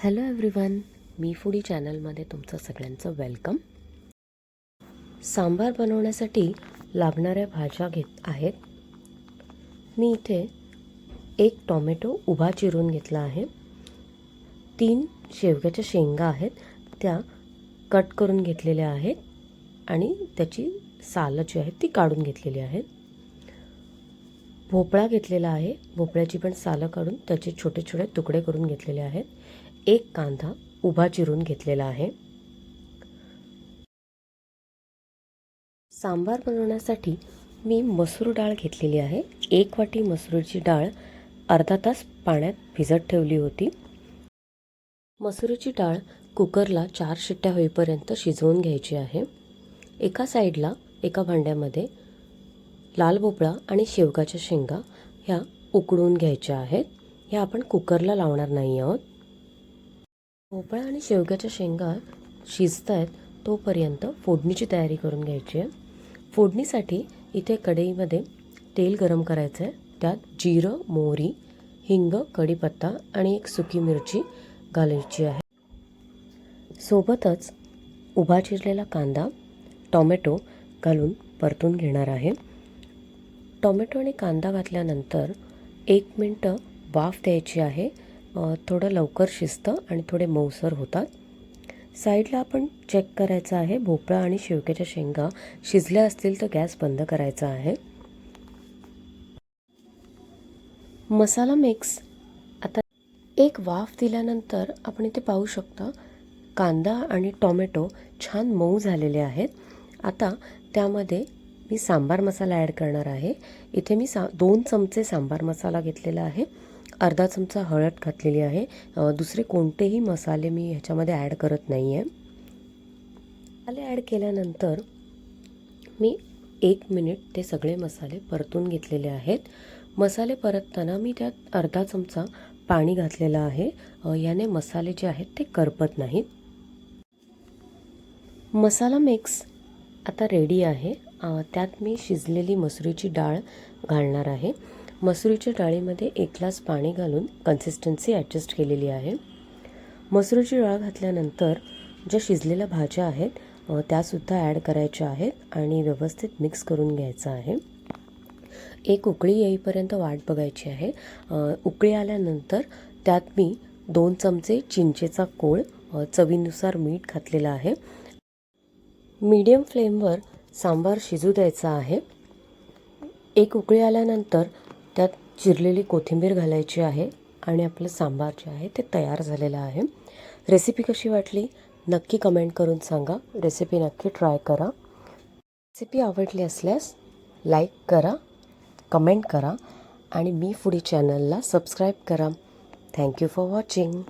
Hello everyone, मी foodie चॅनलमध्ये तुमचं सगळ्यांचं वेलकम. सांबार बनवण्यासाठी लागणाऱ्या भाज्या घेत आहेत. मी इथे 1 टोमॅटो उभा चिरून घेतला आहे. 3 शेवग्याच्या शेंगा आहेत, त्या कट करून घेतलेल्या आहेत आणि त्याची सालं जी आहेत ती काढून घेतलेली आहेत. भोपळा घेतलेला आहे, भोपळ्याची पण सालं काढून त्याचे छोटे छोटे तुकडे करून घेतलेले आहेत. 1 कांदा उभा चिरून घेतलेला आहे. सांबार बनवण्यासाठी मी मसूर डाळ घेतलेली आहे. 1 वाटी मसूरची डाळ अर्धा तास पाण्यात भिजत ठेवली होती. मसूरची डाळ कुकरला 4 शिट्ट्या होईपर्यंत शिजवून घ्यायची आहे. एका साईडला एका भांड्यामध्ये लाल भोपळा आणि शेवगाच्या शेंगा ह्या उकडून घ्यायच्या आहेत. ह्या आपण कुकरला लावणार नाही आहोत. भोपळा आणि शेवग्याच्या शेंगा शिजत आहेत तोपर्यंत फोडणीची तयारी करून घ्यायची आहे. फोडणीसाठी इथे कढईमध्ये तेल गरम करायचं आहे. त्यात जिरं, मोहरी, हिंग, कढीपत्ता आणि 1 सुकी मिरची घालायची आहे. सोबतच उभा चिरलेला कांदा, टोमॅटो घालून परतून घेणार आहे. टोमॅटो आणि कांदा घातल्यानंतर 1 मिनटं वाफ द्यायची आहे. थोडं लवकर शिजतं आणि थोडे मऊसर होतात. साईडला आपण चेक करायचं आहे. भोपळा आणि शेवग्याच्या शेंगा शिजल्या असतील तर गॅस बंद करायचा आहे. मसाला मिक्स आता 1 वाफ दिल्यानंतर आपण इथे पाहू शकता कांदा आणि टोमॅटो छान मऊ झालेले आहेत. आता त्यामध्ये मी सांबार मसाला ॲड करणार आहे. इथे मी 2 चमचे सांबार मसाला घेतलेला आहे. अर्धा चमचा हळद घातलेली आहे. दुसरे कोणतेही मसाले मी ह्याच्यामध्ये ॲड करत नाही आहे. मसाले ॲड केल्यानंतर मी 1 मिनिट ते सगळे मसाले परतून घेतलेले आहेत. मसाले परतताना मी त्यात अर्धा चमचा पाणी घातलेलं आहे. याने मसाले जे आहेत ते करपत नाहीत. मसाला मिक्स आता रेडी आहे. त्यात मी शिजलेली मसुरीची डाळ घालणार आहे. मसुरीच्या डाळीमध्ये 1 ग्लास पाणी घालून कन्सिस्टन्सी ॲडजस्ट केलेली आहे. मसुरीची डाळ घातल्यानंतर ज्या शिजलेल्या भाज्या आहेत त्यासुद्धा ॲड करायच्या आहेत आणि व्यवस्थित मिक्स करून घ्यायचं आहे. 1 उकळी येईपर्यंत वाट बघायची आहे. उकळी आल्यानंतर त्यात मी 2 चमचे चिंचेचा कोळ, चवीनुसार मीठ घातलेलं आहे. मीडियम फ्लेमवर सांबार शिजू द्यायचा आहे. 1 उकळी आल्यानंतर त्यात चिरलेली कोथिंबीर घालायची आहे आणि आपलं सांबार जे आहे ते तयार झालेलं आहे. रेसिपी कशी वाटली नक्की कमेंट करून सांगा. रेसिपी नक्की ट्राय करा. रेसिपी आवडली असल्यास लाईक करा, कमेंट करा आणि मी फूडी चॅनलला सबस्क्राईब करा. Thank you for watching.